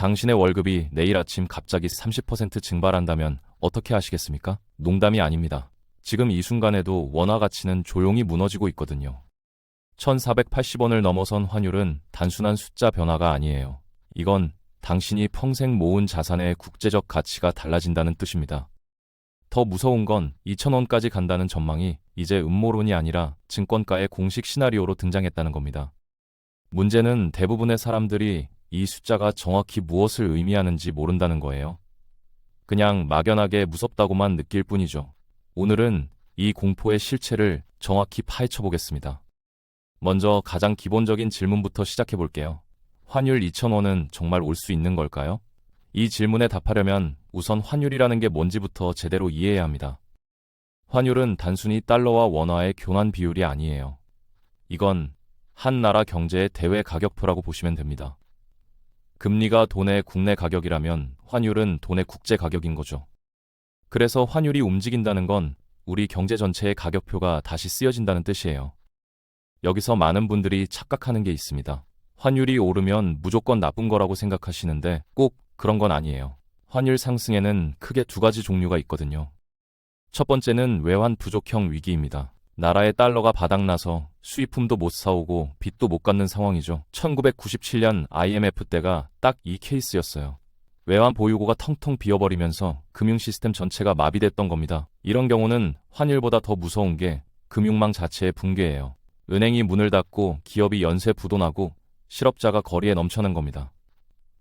당신의 월급이 내일 아침 갑자기 30% 증발한다면 어떻게 하시겠습니까? 농담이 아닙니다. 지금 이 순간에도 원화 가치는 조용히 무너지고 있거든요. 1480원을 넘어선 환율은 단순한 숫자 변화가 아니에요. 이건 당신이 평생 모은 자산의 국제적 가치가 달라진다는 뜻입니다. 더 무서운 건 2000원까지 간다는 전망이 이제 음모론이 아니라 증권가의 공식 시나리오로 등장했다는 겁니다. 문제는 대부분의 사람들이 이 숫자가 정확히 무엇을 의미하는지 모른다는 거예요. 그냥 막연하게 무섭다고만 느낄 뿐이죠. 오늘은 이 공포의 실체를 정확히 파헤쳐 보겠습니다. 먼저 가장 기본적인 질문부터 시작해 볼게요. 환율 2000원은 정말 올 수 있는 걸까요? 이 질문에 답하려면 우선 환율이라는 게 뭔지부터 제대로 이해해야 합니다. 환율은 단순히 달러와 원화의 교환 비율이 아니에요. 이건 한 나라 경제의 대외 가격표라고 보시면 됩니다. 금리가 돈의 국내 가격이라면 환율은 돈의 국제 가격인 거죠. 그래서 환율이 움직인다는 건 우리 경제 전체의 가격표가 다시 쓰여진다는 뜻이에요. 여기서 많은 분들이 착각하는 게 있습니다. 환율이 오르면 무조건 나쁜 거라고 생각하시는데 꼭 그런 건 아니에요. 환율 상승에는 크게 두 가지 종류가 있거든요. 첫 번째는 외환 부족형 위기입니다. 나라의 달러가 바닥나서 수입품도 못 사오고 빚도 못 갚는 상황이죠. 1997년 IMF 때가 딱 이 케이스였어요. 외환 보유고가 텅텅 비어버리면서 금융 시스템 전체가 마비됐던 겁니다. 이런 경우는 환율보다 더 무서운 게 금융망 자체의 붕괴예요. 은행이 문을 닫고 기업이 연쇄 부도나고 실업자가 거리에 넘쳐난 겁니다.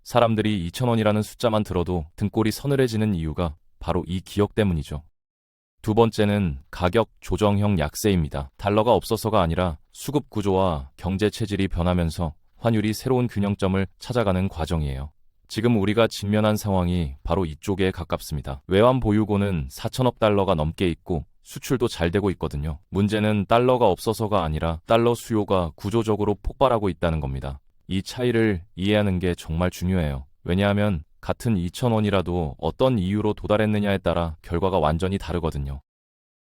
사람들이 2000원이라는 숫자만 들어도 등골이 서늘해지는 이유가 바로 이 기억 때문이죠. 두 번째는 가격 조정형 약세입니다. 달러가 없어서가 아니라 수급 구조와 경제 체질이 변하면서 환율이 새로운 균형점을 찾아가는 과정이에요. 지금 우리가 직면한 상황이 바로 이쪽에 가깝습니다. 외환 보유고는 4천억 달러가 넘게 있고 수출도 잘 되고 있거든요. 문제는 달러가 없어서가 아니라 달러 수요가 구조적으로 폭발하고 있다는 겁니다. 이 차이를 이해하는 게 정말 중요해요. 왜냐하면 같은 2000원이라도 어떤 이유로 도달했느냐에 따라 결과가 완전히 다르거든요.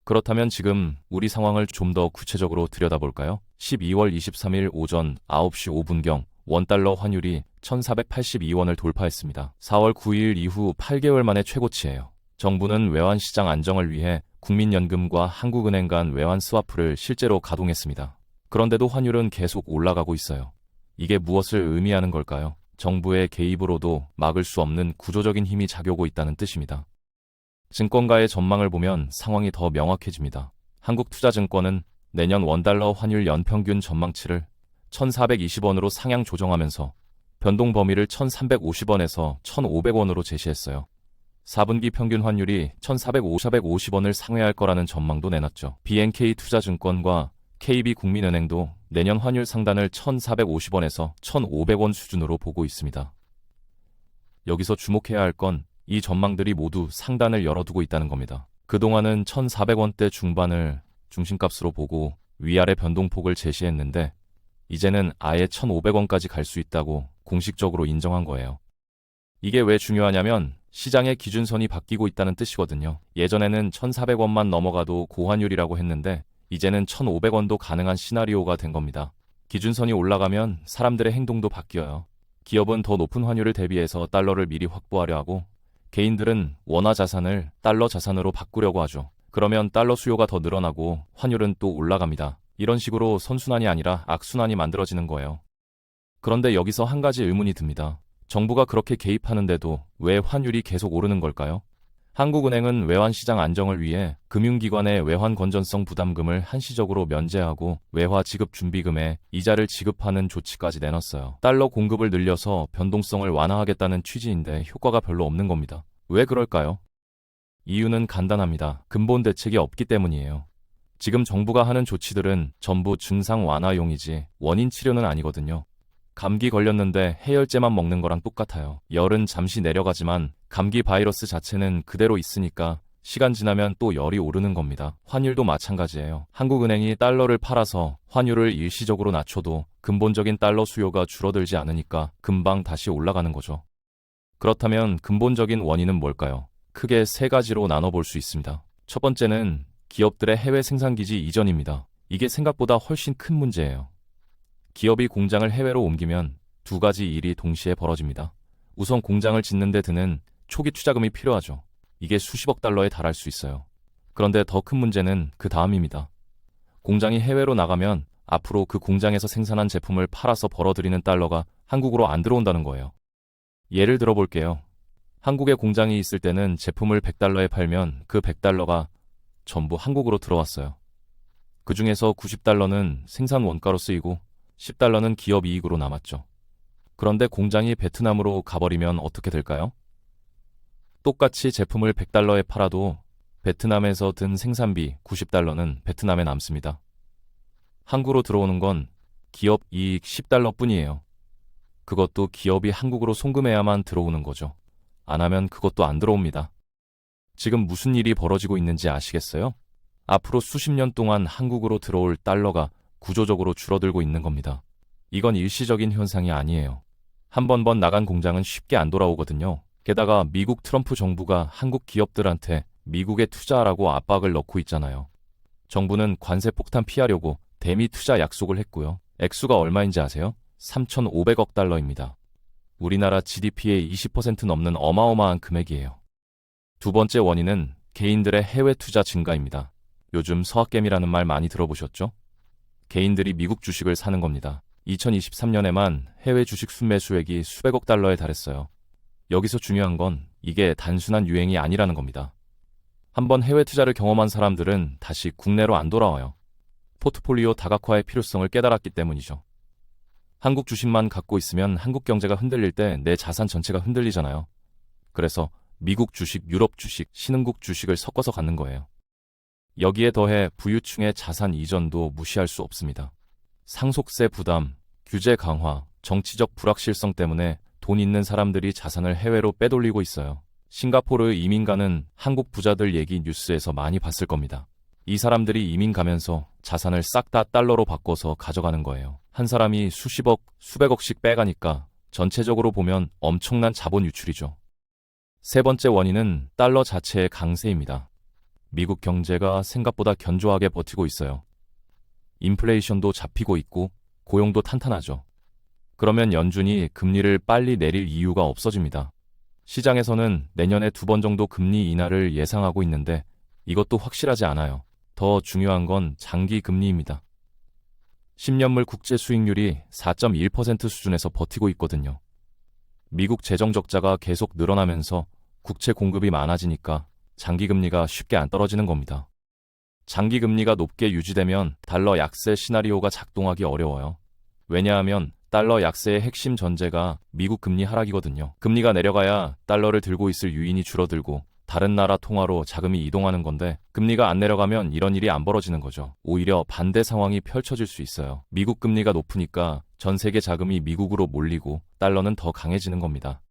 그렇다면 지금 우리 상황을 좀 더 구체적으로 들여다볼까요? 12월 23일 오전 9시 5분경 원달러 환율이 1482원을 돌파했습니다. 4월 9일 이후 8개월 만에 최고치예요. 정부는 외환시장 안정을 위해 국민연금과 한국은행 간 외환 스와프를 실제로 가동했습니다. 그런데도 환율은 계속 올라가고 있어요. 이게 무엇을 의미하는 걸까요? 정부의 개입으로도 막을 수 없는 구조적인 힘이 작용하고 있다는 뜻입니다. 증권가의 전망을 보면 상황이 더 명확해집니다. 한국투자증권은 내년 원달러 환율 연평균 전망치를 1420원으로 상향 조정하면서 변동 범위를 1350원에서 1500원으로 제시했어요. 4분기 평균 환율이 1450원을 상회할 거라는 전망도 내놨죠. BNK투자증권과 KB국민은행도 내년 환율 상단을 1450원에서 1500원 수준으로 보고 있습니다. 여기서 주목해야 할 건 이 전망들이 모두 상단을 열어두고 있다는 겁니다. 그동안은 1400원대 중반을 중심값으로 보고 위아래 변동폭을 제시했는데 이제는 아예 1500원까지 갈 수 있다고 공식적으로 인정한 거예요. 이게 왜 중요하냐면 시장의 기준선이 바뀌고 있다는 뜻이거든요. 예전에는 1400원만 넘어가도 고환율이라고 했는데 이제는 1500원도 가능한 시나리오가 된 겁니다. 기준선이 올라가면 사람들의 행동도 바뀌어요. 기업은 더 높은 환율을 대비해서 달러를 미리 확보하려 하고 개인들은 원화 자산을 달러 자산으로 바꾸려고 하죠. 그러면 달러 수요가 더 늘어나고 환율은 또 올라갑니다. 이런 식으로 선순환이 아니라 악순환이 만들어지는 거예요. 그런데 여기서 한 가지 의문이 듭니다. 정부가 그렇게 개입하는데도 왜 환율이 계속 오르는 걸까요? 한국은행은 외환시장 안정을 위해 금융기관의 외환 건전성 부담금을 한시적으로 면제하고 외화 지급 준비금에 이자를 지급하는 조치까지 내놨어요. 달러 공급을 늘려서 변동성을 완화하겠다는 취지인데 효과가 별로 없는 겁니다. 왜 그럴까요? 이유는 간단합니다. 근본 대책이 없기 때문이에요. 지금 정부가 하는 조치들은 전부 증상 완화용이지 원인 치료는 아니거든요. 감기 걸렸는데 해열제만 먹는 거랑 똑같아요. 열은 잠시 내려가지만 감기 바이러스 자체는 그대로 있으니까 시간 지나면 또 열이 오르는 겁니다. 환율도 마찬가지예요. 한국은행이 달러를 팔아서 환율을 일시적으로 낮춰도 근본적인 달러 수요가 줄어들지 않으니까 금방 다시 올라가는 거죠. 그렇다면 근본적인 원인은 뭘까요? 크게 세 가지로 나눠볼 수 있습니다. 첫 번째는 기업들의 해외 생산기지 이전입니다. 이게 생각보다 훨씬 큰 문제예요. 기업이 공장을 해외로 옮기면 두 가지 일이 동시에 벌어집니다. 우선 공장을 짓는 데 드는 초기 투자금이 필요하죠. 이게 수십억 달러에 달할 수 있어요. 그런데 더 큰 문제는 그 다음입니다. 공장이 해외로 나가면 앞으로 그 공장에서 생산한 제품을 팔아서 벌어들이는 달러가 한국으로 안 들어온다는 거예요. 예를 들어 볼게요. 한국에 공장이 있을 때는 제품을 100달러에 팔면 그 100달러가 전부 한국으로 들어왔어요. 그 중에서 90달러는 생산 원가로 쓰이고 10달러는 기업 이익으로 남았죠. 그런데 공장이 베트남으로 가버리면 어떻게 될까요? 똑같이 제품을 100달러에 팔아도 베트남에서 든 생산비 90달러는 베트남에 남습니다. 한국으로 들어오는 건 기업 이익 10달러 뿐이에요. 그것도 기업이 한국으로 송금해야만 들어오는 거죠. 안 하면 그것도 안 들어옵니다. 지금 무슨 일이 벌어지고 있는지 아시겠어요? 앞으로 수십 년 동안 한국으로 들어올 달러가 구조적으로 줄어들고 있는 겁니다. 이건 일시적인 현상이 아니에요. 한 번 나간 공장은 쉽게 안 돌아오거든요. 게다가 미국 트럼프 정부가 한국 기업들한테 미국에 투자하라고 압박을 넣고 있잖아요. 정부는 관세 폭탄 피하려고 대미 투자 약속을 했고요. 액수가 얼마인지 아세요? 3,500억 달러입니다. 우리나라 GDP의 20% 넘는 어마어마한 금액이에요. 두 번째 원인은 개인들의 해외 투자 증가입니다. 요즘 서학겜이라는 말 많이 들어보셨죠? 개인들이 미국 주식을 사는 겁니다. 2023년에만 해외 주식 순매 수액이 수백억 달러에 달했어요. 여기서 중요한 건 이게 단순한 유행이 아니라는 겁니다. 한번 해외 투자를 경험한 사람들은 다시 국내로 안 돌아와요. 포트폴리오 다각화의 필요성을 깨달았기 때문이죠. 한국 주식만 갖고 있으면 한국 경제가 흔들릴 때 내 자산 전체가 흔들리잖아요. 그래서 미국 주식, 유럽 주식, 신흥국 주식을 섞어서 갖는 거예요. 여기에 더해 부유층의 자산 이전도 무시할 수 없습니다. 상속세 부담, 규제 강화, 정치적 불확실성 때문에 돈 있는 사람들이 자산을 해외로 빼돌리고 있어요. 싱가포르 이민 가는 한국 부자들 얘기 뉴스에서 많이 봤을 겁니다. 이 사람들이 이민 가면서 자산을 싹 다 달러로 바꿔서 가져가는 거예요. 한 사람이 수십억, 수백억씩 빼가니까 전체적으로 보면 엄청난 자본 유출이죠. 세 번째 원인은 달러 자체의 강세입니다. 미국 경제가 생각보다 견조하게 버티고 있어요. 인플레이션도 잡히고 있고 고용도 탄탄하죠. 그러면 연준이 금리를 빨리 내릴 이유가 없어집니다. 시장에서는 내년에 2번 정도 금리 인하를 예상하고 있는데 이것도 확실하지 않아요. 더 중요한 건 장기 금리입니다. 10년물 국채 수익률이 4.1% 수준에서 버티고 있거든요. 미국 재정 적자가 계속 늘어나면서 국채 공급이 많아지니까 장기 금리가 쉽게 안 떨어지는 겁니다. 장기 금리가 높게 유지되면 달러 약세 시나리오가 작동하기 어려워요. 왜냐하면 달러 약세의 핵심 전제가 미국 금리 하락이거든요. 금리가 내려가야 달러를 들고 있을 유인이 줄어들고 다른 나라 통화로 자금이 이동하는 건데 금리가 안 내려가면 이런 일이 안 벌어지는 거죠. 오히려 반대 상황이 펼쳐질 수 있어요. 미국 금리가 높으니까 전 세계 자금이 미국으로 몰리고 달러는 더 강해지는 겁니다.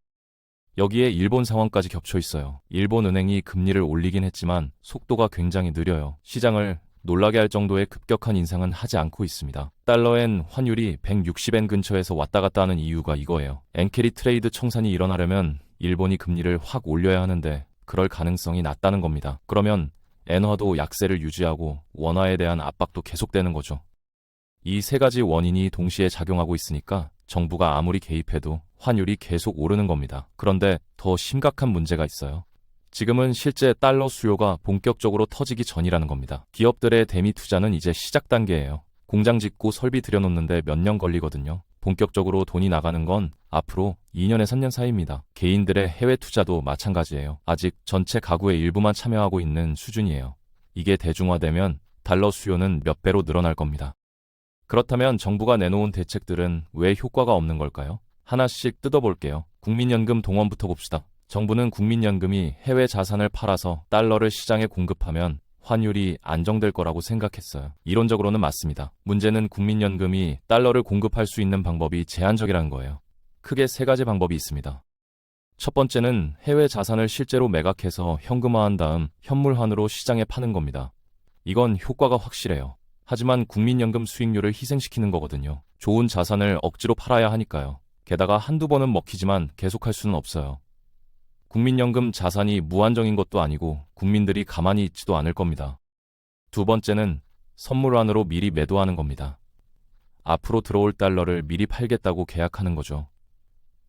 여기에 일본 상황까지 겹쳐 있어요. 일본 은행이 금리를 올리긴 했지만 속도가 굉장히 느려요. 시장을 놀라게 할 정도의 급격한 인상은 하지 않고 있습니다. 달러엔 환율이 160엔 근처에서 왔다 갔다 하는 이유가 이거예요. 엔캐리 트레이드 청산이 일어나려면 일본이 금리를 확 올려야 하는데 그럴 가능성이 낮다는 겁니다. 그러면 엔화도 약세를 유지하고 원화에 대한 압박도 계속되는 거죠. 이 세 가지 원인이 동시에 작용하고 있으니까 정부가 아무리 개입해도 환율이 계속 오르는 겁니다. 그런데 더 심각한 문제가 있어요. 지금은 실제 달러 수요가 본격적으로 터지기 전이라는 겁니다. 기업들의 대미 투자는 이제 시작 단계예요. 공장 짓고 설비 들여놓는데 몇 년 걸리거든요. 본격적으로 돈이 나가는 건 앞으로 2년에 3년 사이입니다. 개인들의 해외 투자도 마찬가지예요. 아직 전체 가구의 일부만 참여하고 있는 수준이에요. 이게 대중화되면 달러 수요는 몇 배로 늘어날 겁니다. 그렇다면 정부가 내놓은 대책들은 왜 효과가 없는 걸까요? 하나씩 뜯어볼게요. 국민연금 동원부터 봅시다. 정부는 국민연금이 해외 자산을 팔아서 달러를 시장에 공급하면 환율이 안정될 거라고 생각했어요. 이론적으로는 맞습니다. 문제는 국민연금이 달러를 공급할 수 있는 방법이 제한적이라는 거예요. 크게 세 가지 방법이 있습니다. 첫 번째는 해외 자산을 실제로 매각해서 현금화한 다음 현물환으로 시장에 파는 겁니다. 이건 효과가 확실해요. 하지만 국민연금 수익률을 희생시키는 거거든요. 좋은 자산을 억지로 팔아야 하니까요. 게다가 한두 번은 먹히지만 계속할 수는 없어요. 국민연금 자산이 무한정인 것도 아니고 국민들이 가만히 있지도 않을 겁니다. 두 번째는 선물환으로 미리 매도하는 겁니다. 앞으로 들어올 달러를 미리 팔겠다고 계약하는 거죠.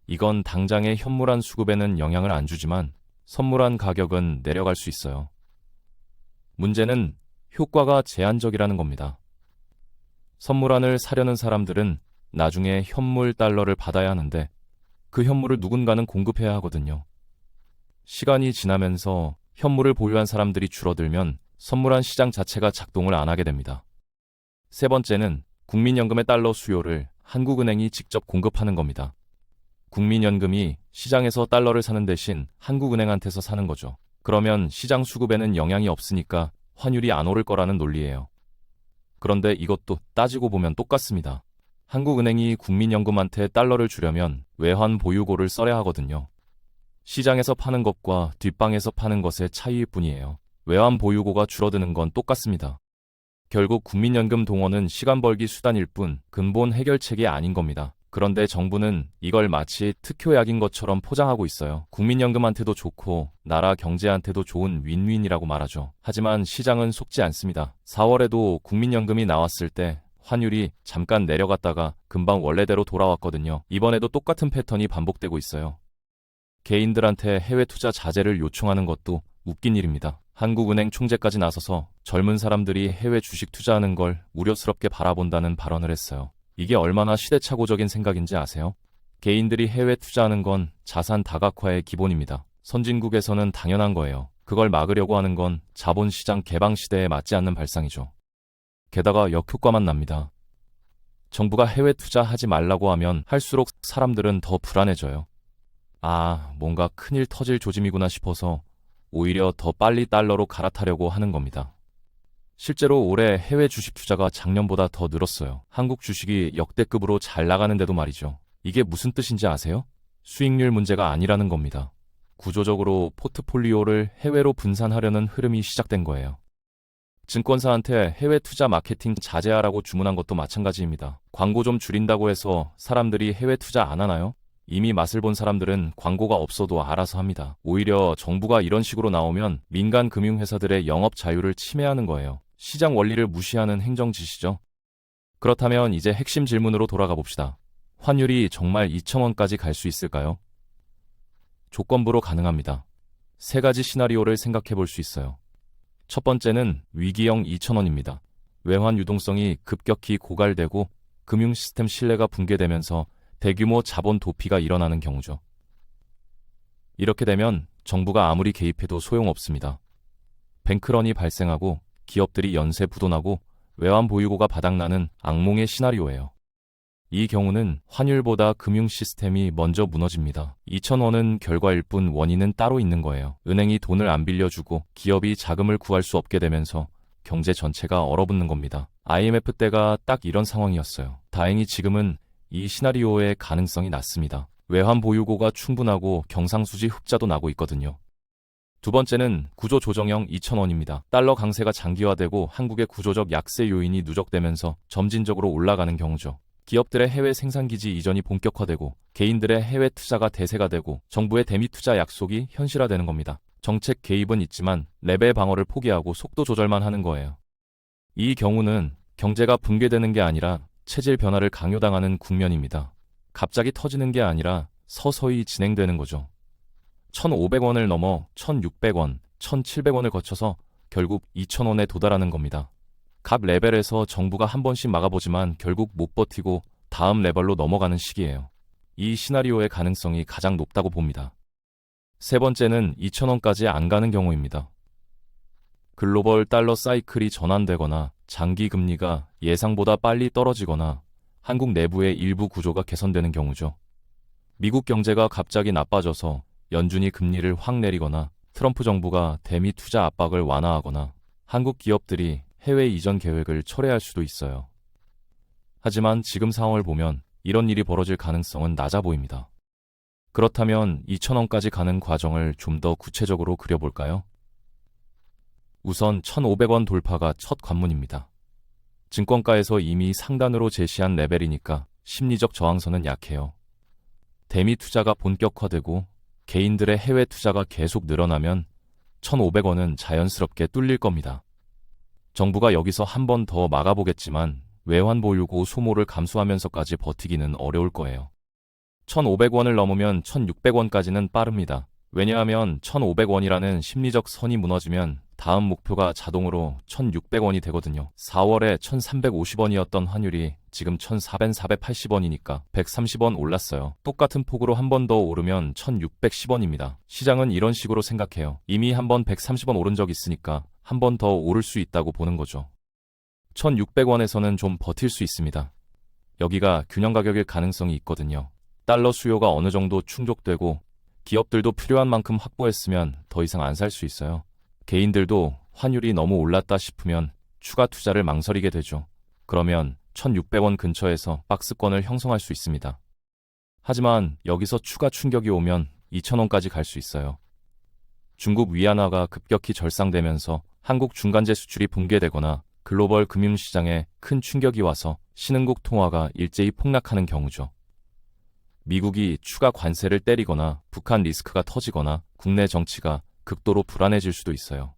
이건 당장의 현물환 수급에는 영향을 안 주지만 선물환 가격은 내려갈 수 있어요. 문제는 효과가 제한적이라는 겁니다. 선물환을 사려는 사람들은 나중에 현물 달러를 받아야 하는데 그 현물을 누군가는 공급해야 하거든요. 시간이 지나면서 현물을 보유한 사람들이 줄어들면 선물환 시장 자체가 작동을 안 하게 됩니다. 세 번째는 국민연금의 달러 수요를 한국은행이 직접 공급하는 겁니다. 국민연금이 시장에서 달러를 사는 대신 한국은행한테서 사는 거죠. 그러면 시장 수급에는 영향이 없으니까 환율이 안 오를 거라는 논리예요. 그런데 이것도 따지고 보면 똑같습니다. 한국은행이 국민연금한테 달러를 주려면 외환 보유고를 써야 하거든요. 시장에서 파는 것과 뒷방에서 파는 것의 차이일 뿐이에요. 외환 보유고가 줄어드는 건 똑같습니다. 결국 국민연금 동원은 시간 벌기 수단일 뿐 근본 해결책이 아닌 겁니다. 그런데 정부는 이걸 마치 특효약인 것처럼 포장하고 있어요. 국민연금한테도 좋고 나라 경제한테도 좋은 윈윈이라고 말하죠. 하지만 시장은 속지 않습니다. 4월에도 국민연금이 나왔을 때 환율이 잠깐 내려갔다가 금방 원래대로 돌아왔거든요. 이번에도 똑같은 패턴이 반복되고 있어요. 개인들한테 해외 투자 자제를 요청하는 것도 웃긴 일입니다. 한국은행 총재까지 나서서 젊은 사람들이 해외 주식 투자하는 걸 우려스럽게 바라본다는 발언을 했어요. 이게 얼마나 시대착오적인 생각인지 아세요? 개인들이 해외 투자하는 건 자산 다각화의 기본입니다. 선진국에서는 당연한 거예요. 그걸 막으려고 하는 건 자본시장 개방 시대에 맞지 않는 발상이죠. 게다가 역효과만 납니다. 정부가 해외 투자하지 말라고 하면 할수록 사람들은 더 불안해져요. 뭔가 큰일 터질 조짐이구나 싶어서 오히려 더 빨리 달러로 갈아타려고 하는 겁니다. 실제로 올해 해외 주식 투자가 작년보다 더 늘었어요. 한국 주식이 역대급으로 잘 나가는데도 말이죠. 이게 무슨 뜻인지 아세요? 수익률 문제가 아니라는 겁니다. 구조적으로 포트폴리오를 해외로 분산하려는 흐름이 시작된 거예요. 증권사한테 해외 투자 마케팅 자제하라고 주문한 것도 마찬가지입니다. 광고 좀 줄인다고 해서 사람들이 해외 투자 안 하나요? 이미 맛을 본 사람들은 광고가 없어도 알아서 합니다. 오히려 정부가 이런 식으로 나오면 민간 금융회사들의 영업 자유를 침해하는 거예요. 시장 원리를 무시하는 행정 지시죠. 그렇다면 이제 핵심 질문으로 돌아가 봅시다. 환율이 정말 2,000원까지 갈 수 있을까요? 조건부로 가능합니다. 세 가지 시나리오를 생각해 볼 수 있어요. 첫 번째는 위기형 2,000원입니다. 외환 유동성이 급격히 고갈되고 금융 시스템 신뢰가 붕괴되면서 대규모 자본 도피가 일어나는 경우죠. 이렇게 되면 정부가 아무리 개입해도 소용없습니다. 뱅크런이 발생하고 기업들이 연쇄 부도나고 외환 보유고가 바닥나는 악몽의 시나리오예요. 이 경우는 환율보다 금융 시스템이 먼저 무너집니다. 2,000원은 결과일 뿐 원인은 따로 있는 거예요. 은행이 돈을 안 빌려주고 기업이 자금을 구할 수 없게 되면서 경제 전체가 얼어붙는 겁니다. IMF 때가 딱 이런 상황이었어요. 다행히 지금은 이 시나리오의 가능성이 낮습니다. 외환 보유고가 충분하고 경상수지 흑자도 나고 있거든요. 두 번째는 구조조정형 2,000원입니다. 달러 강세가 장기화되고 한국의 구조적 약세 요인이 누적되면서 점진적으로 올라가는 경우죠. 기업들의 해외 생산기지 이전이 본격화되고 개인들의 해외 투자가 대세가 되고 정부의 대미 투자 약속이 현실화되는 겁니다. 정책 개입은 있지만 레벨 방어를 포기하고 속도 조절만 하는 거예요. 이 경우는 경제가 붕괴되는 게 아니라 체질 변화를 강요당하는 국면입니다. 갑자기 터지는 게 아니라 서서히 진행되는 거죠. 1,500원을 넘어 1,600원, 1,700원을 거쳐서 결국 2,000원에 도달하는 겁니다. 각 레벨에서 정부가 한 번씩 막아보지만 결국 못 버티고 다음 레벨로 넘어가는 시기예요. 이 시나리오의 가능성이 가장 높다고 봅니다. 세 번째는 2,000원까지 안 가는 경우입니다. 글로벌 달러 사이클이 전환되거나 장기 금리가 예상보다 빨리 떨어지거나 한국 내부의 일부 구조가 개선되는 경우죠. 미국 경제가 갑자기 나빠져서 연준이 금리를 확 내리거나 트럼프 정부가 대미 투자 압박을 완화하거나 한국 기업들이 해외 이전 계획을 철회할 수도 있어요. 하지만 지금 상황을 보면 이런 일이 벌어질 가능성은 낮아 보입니다. 그렇다면 2,000원까지 가는 과정을 좀 더 구체적으로 그려볼까요? 우선 1,500원 돌파가 첫 관문입니다. 증권가에서 이미 상단으로 제시한 레벨이니까 심리적 저항선은 약해요. 대미 투자가 본격화되고 개인들의 해외 투자가 계속 늘어나면 1,500원은 자연스럽게 뚫릴 겁니다. 정부가 여기서 한 번 더 막아보겠지만 외환 보유고 소모를 감수하면서까지 버티기는 어려울 거예요. 1,500원을 넘으면 1,600원까지는 빠릅니다. 왜냐하면 1,500원이라는 심리적 선이 무너지면 다음 목표가 자동으로 1,600원이 되거든요. 4월에 1,350원이었던 환율이 지금 1,480원이니까 130원 올랐어요. 똑같은 폭으로 한 번 더 오르면 1,610원입니다. 시장은 이런 식으로 생각해요. 이미 한 번 130원 오른 적 있으니까 한 번 더 오를 수 있다고 보는 거죠. 1,600원에서는 좀 버틸 수 있습니다. 여기가 균형 가격일 가능성이 있거든요. 달러 수요가 어느 정도 충족되고 기업들도 필요한 만큼 확보했으면 더 이상 안 살 수 있어요. 개인들도 환율이 너무 올랐다 싶으면 추가 투자를 망설이게 되죠. 그러면 1,600원 근처에서 박스권을 형성할 수 있습니다. 하지만 여기서 추가 충격이 오면 2,000원까지 갈 수 있어요. 중국 위안화가 급격히 절상되면서 한국 중간재 수출이 붕괴되거나 글로벌 금융시장에 큰 충격이 와서 신흥국 통화가 일제히 폭락하는 경우죠. 미국이 추가 관세를 때리거나 북한 리스크가 터지거나 국내 정치가 극도로 불안해질 수도 있어요.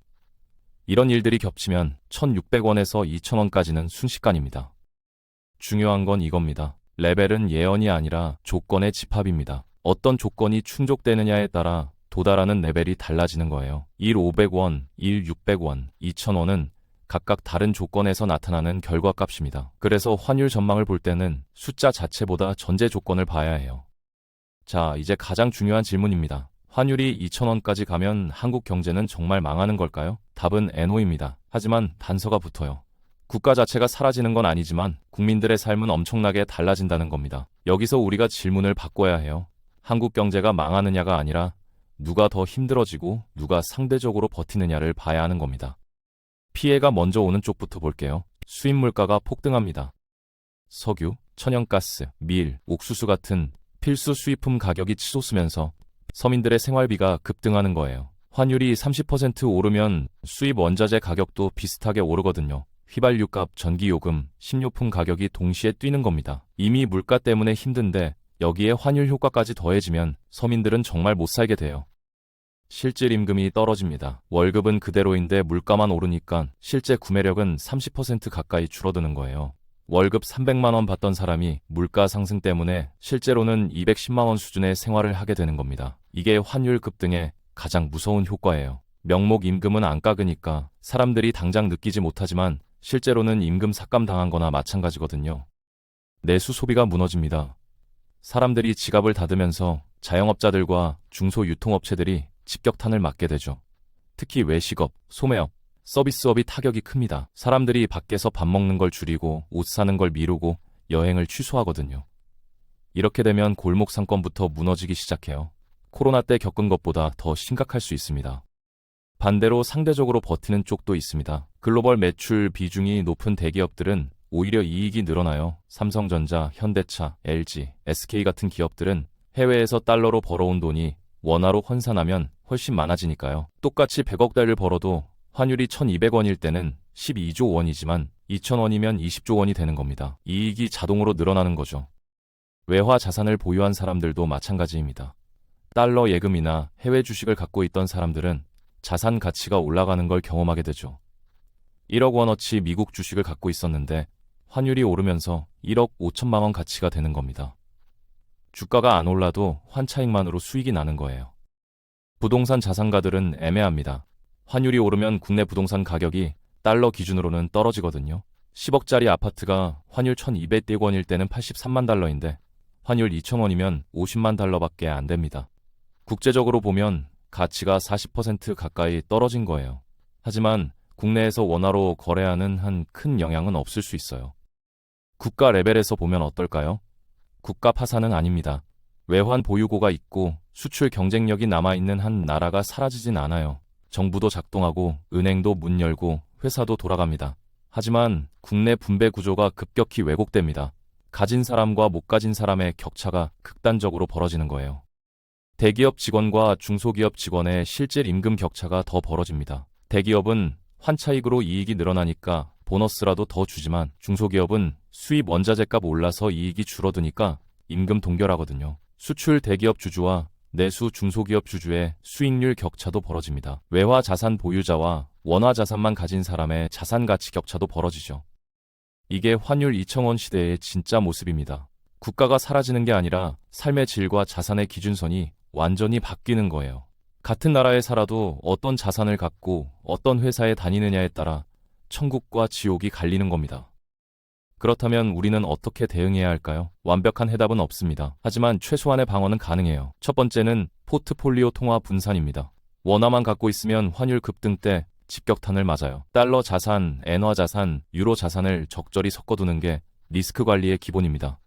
이런 일들이 겹치면 1,600원에서 2,000원까지는 순식간입니다. 중요한 건 이겁니다. 레벨은 예언이 아니라 조건의 집합입니다. 어떤 조건이 충족되느냐에 따라 도달하는 레벨이 달라지는 거예요. 1,500원, 1,600원, 2,000원은 각각 다른 조건에서 나타나는 결과값입니다. 그래서 환율 전망을 볼 때는 숫자 자체보다 전제 조건을 봐야 해요. 자, 이제 가장 중요한 질문입니다. 환율이 2,000원까지 가면 한국 경제는 정말 망하는 걸까요? 답은 NO입니다. 하지만 단서가 붙어요. 국가 자체가 사라지는 건 아니지만 국민들의 삶은 엄청나게 달라진다는 겁니다. 여기서 우리가 질문을 바꿔야 해요. 한국 경제가 망하느냐가 아니라 누가 더 힘들어지고 누가 상대적으로 버티느냐를 봐야 하는 겁니다. 피해가 먼저 오는 쪽부터 볼게요. 수입 물가가 폭등합니다. 석유, 천연가스, 밀, 옥수수 같은 필수 수입품 가격이 치솟으면서 서민들의 생활비가 급등하는 거예요. 환율이 30% 오르면 수입 원자재 가격도 비슷하게 오르거든요. 휘발유값, 전기요금, 식료품 가격이 동시에 뛰는 겁니다. 이미 물가 때문에 힘든데 여기에 환율 효과까지 더해지면 서민들은 정말 못 살게 돼요. 실질 임금이 떨어집니다. 월급은 그대로인데 물가만 오르니까 실제 구매력은 30% 가까이 줄어드는 거예요. 월급 300만 원 받던 사람이 물가 상승 때문에 실제로는 210만 원 수준의 생활을 하게 되는 겁니다. 이게 환율 급등의 가장 무서운 효과예요. 명목 임금은 안 깎으니까 사람들이 당장 느끼지 못하지만 실제로는 임금 삭감당한 거나 마찬가지거든요. 내수 소비가 무너집니다. 사람들이 지갑을 닫으면서 자영업자들과 중소유통업체들이 직격탄을 맞게 되죠. 특히 외식업, 소매업, 서비스업이 타격이 큽니다. 사람들이 밖에서 밥 먹는 걸 줄이고 옷 사는 걸 미루고 여행을 취소하거든요. 이렇게 되면 골목 상권부터 무너지기 시작해요. 코로나 때 겪은 것보다 더 심각할 수 있습니다. 반대로 상대적으로 버티는 쪽도 있습니다. 글로벌 매출 비중이 높은 대기업들은 오히려 이익이 늘어나요. 삼성전자, 현대차, LG, SK 같은 기업들은 해외에서 달러로 벌어온 돈이 원화로 환산하면 훨씬 많아지니까요. 똑같이 100억 달러를 벌어도 환율이 1,200원일 때는 12조 원이지만 2,000원이면 20조 원이 되는 겁니다. 이익이 자동으로 늘어나는 거죠. 외화 자산을 보유한 사람들도 마찬가지입니다. 달러 예금이나 해외 주식을 갖고 있던 사람들은 자산 가치가 올라가는 걸 경험하게 되죠. 1억 원어치 미국 주식을 갖고 있었는데 환율이 오르면서 1억 5천만 원 가치가 되는 겁니다. 주가가 안 올라도 환차익만으로 수익이 나는 거예요. 부동산 자산가들은 애매합니다. 환율이 오르면 국내 부동산 가격이 달러 기준으로는 떨어지거든요. 10억짜리 아파트가 환율 1,200원일 때는 83만 달러인데 환율 2,000원이면 50만 달러밖에 안 됩니다. 국제적으로 보면 가치가 40% 가까이 떨어진 거예요. 하지만 국내에서 원화로 거래하는 한 큰 영향은 없을 수 있어요. 국가 레벨에서 보면 어떨까요? 국가 파산은 아닙니다. 외환 보유고가 있고 수출 경쟁력이 남아있는 한 나라가 사라지진 않아요. 정부도 작동하고 은행도 문 열고 회사도 돌아갑니다. 하지만 국내 분배 구조가 급격히 왜곡됩니다. 가진 사람과 못 가진 사람의 격차가 극단적으로 벌어지는 거예요. 대기업 직원과 중소기업 직원의 실질 임금 격차가 더 벌어집니다. 대기업은 환차익으로 이익이 늘어나니까 보너스라도 더 주지만 중소기업은 수입 원자재값 올라서 이익이 줄어드니까 임금 동결하거든요. 수출 대기업 주주와 내수 중소기업 주주의 수익률 격차도 벌어집니다. 외화 자산 보유자와 원화 자산만 가진 사람의 자산 가치 격차도 벌어지죠. 이게 환율 2,000원 시대의 진짜 모습입니다. 국가가 사라지는 게 아니라 삶의 질과 자산의 기준선이 완전히 바뀌는 거예요. 같은 나라에 살아도 어떤 자산을 갖고 어떤 회사에 다니느냐에 따라 천국과 지옥이 갈리는 겁니다. 그렇다면 우리는 어떻게 대응해야 할까요? 완벽한 해답은 없습니다. 하지만 최소한의 방어는 가능해요. 첫 번째는 포트폴리오 통화 분산입니다. 원화만 갖고 있으면 환율 급등 때 직격탄을 맞아요. 달러 자산, 엔화 자산, 유로 자산을 적절히 섞어두는 게 리스크 관리의 기본입니다.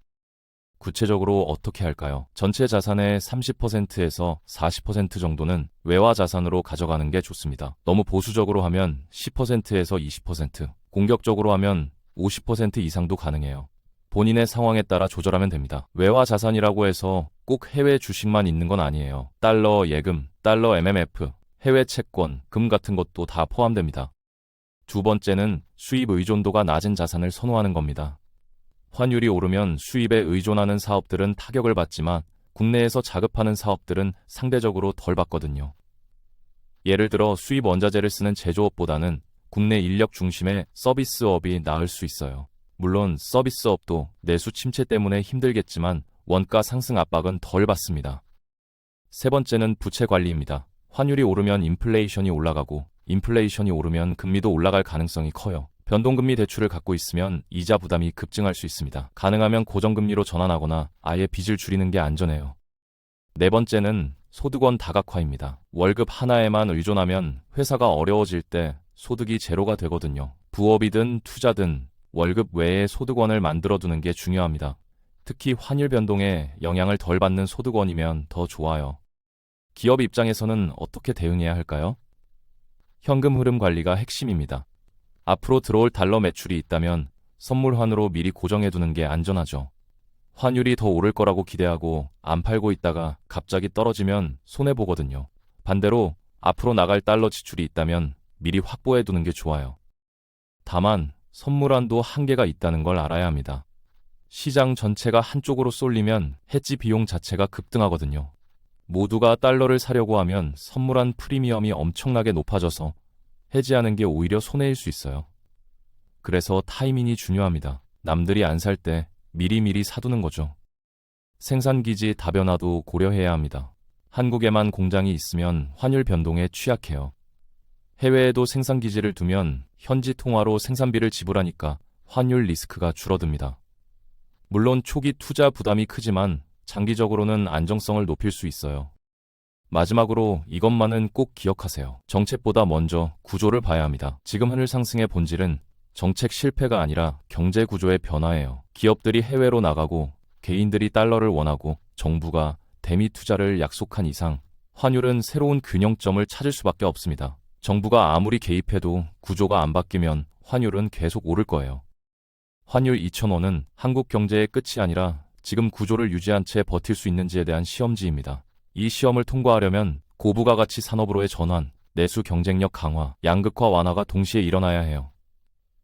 구체적으로 어떻게 할까요? 전체 자산의 30%에서 40% 정도는 외화 자산으로 가져가는 게 좋습니다. 너무 보수적으로 하면 10%에서 20%, 공격적으로 하면 50% 이상도 가능해요. 본인의 상황에 따라 조절하면 됩니다. 외화 자산이라고 해서 꼭 해외 주식만 있는 건 아니에요. 달러 예금, 달러 MMF, 해외 채권, 금 같은 것도 다 포함됩니다. 두 번째는 수입 의존도가 낮은 자산을 선호하는 겁니다. 환율이 오르면 수입에 의존하는 사업들은 타격을 받지만 국내에서 자급하는 사업들은 상대적으로 덜 받거든요. 예를 들어 수입 원자재를 쓰는 제조업보다는 국내 인력 중심의 서비스업이 나을 수 있어요. 물론 서비스업도 내수 침체 때문에 힘들겠지만 원가 상승 압박은 덜 받습니다. 세 번째는 부채 관리입니다. 환율이 오르면 인플레이션이 올라가고 인플레이션이 오르면 금리도 올라갈 가능성이 커요. 변동금리 대출을 갖고 있으면 이자 부담이 급증할 수 있습니다. 가능하면 고정금리로 전환하거나 아예 빚을 줄이는 게 안전해요. 네 번째는 소득원 다각화입니다. 월급 하나에만 의존하면 회사가 어려워질 때 소득이 제로가 되거든요. 부업이든 투자든 월급 외에 소득원을 만들어두는 게 중요합니다. 특히 환율 변동에 영향을 덜 받는 소득원이면 더 좋아요. 기업 입장에서는 어떻게 대응해야 할까요? 현금 흐름 관리가 핵심입니다. 앞으로 들어올 달러 매출이 있다면 선물환으로 미리 고정해두는 게 안전하죠. 환율이 더 오를 거라고 기대하고 안 팔고 있다가 갑자기 떨어지면 손해보거든요. 반대로 앞으로 나갈 달러 지출이 있다면 미리 확보해두는 게 좋아요. 다만 선물환도 한계가 있다는 걸 알아야 합니다. 시장 전체가 한쪽으로 쏠리면 해지 비용 자체가 급등하거든요. 모두가 달러를 사려고 하면 선물환 프리미엄이 엄청나게 높아져서 해지하는 게 오히려 손해일 수 있어요. 그래서 타이밍이 중요합니다. 남들이 안 살 때 미리미리 사두는 거죠. 생산기지 다변화도 고려해야 합니다. 한국에만 공장이 있으면 환율 변동에 취약해요. 해외에도 생산기지를 두면 현지 통화로 생산비를 지불하니까 환율 리스크가 줄어듭니다. 물론 초기 투자 부담이 크지만 장기적으로는 안정성을 높일 수 있어요. 마지막으로 이것만은 꼭 기억하세요. 정책보다 먼저 구조를 봐야 합니다. 지금 환율 상승의 본질은 정책 실패가 아니라 경제 구조의 변화예요. 기업들이 해외로 나가고 개인들이 달러를 원하고 정부가 대미 투자를 약속한 이상 환율은 새로운 균형점을 찾을 수밖에 없습니다. 정부가 아무리 개입해도 구조가 안 바뀌면 환율은 계속 오를 거예요. 환율 2005는 한국 경제의 끝이 아니라 지금 구조를 유지한 채 버틸 수 있는지에 대한 시험지입니다. 이 시험을 통과하려면 고부가 가치 산업으로의 전환, 내수 경쟁력 강화, 양극화 완화가 동시에 일어나야 해요.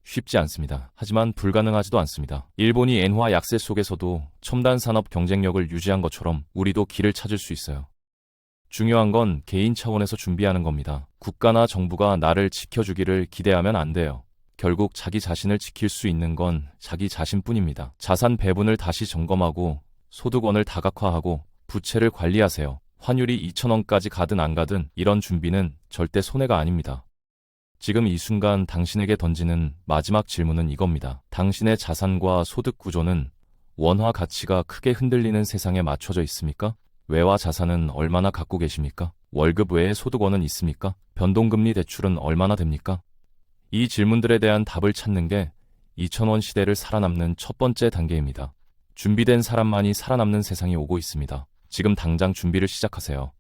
쉽지 않습니다. 하지만 불가능하지도 않습니다. 일본이 엔화 약세 속에서도 첨단 산업 경쟁력을 유지한 것처럼 우리도 길을 찾을 수 있어요. 중요한 건 개인 차원에서 준비하는 겁니다. 국가나 정부가 나를 지켜주기를 기대하면 안 돼요. 결국 자기 자신을 지킬 수 있는 건 자기 자신뿐입니다. 자산 배분을 다시 점검하고 소득원을 다각화하고 부채를 관리하세요. 환율이 2,000원까지 가든 안 가든 이런 준비는 절대 손해가 아닙니다. 지금 이 순간 당신에게 던지는 마지막 질문은 이겁니다. 당신의 자산과 소득 구조는 원화 가치가 크게 흔들리는 세상에 맞춰져 있습니까? 외화 자산은 얼마나 갖고 계십니까? 월급 외에 소득원은 있습니까? 변동금리 대출은 얼마나 됩니까? 이 질문들에 대한 답을 찾는 게 2000원 시대를 살아남는 첫 번째 단계입니다. 준비된 사람만이 살아남는 세상이 오고 있습니다. 지금 당장 준비를 시작하세요.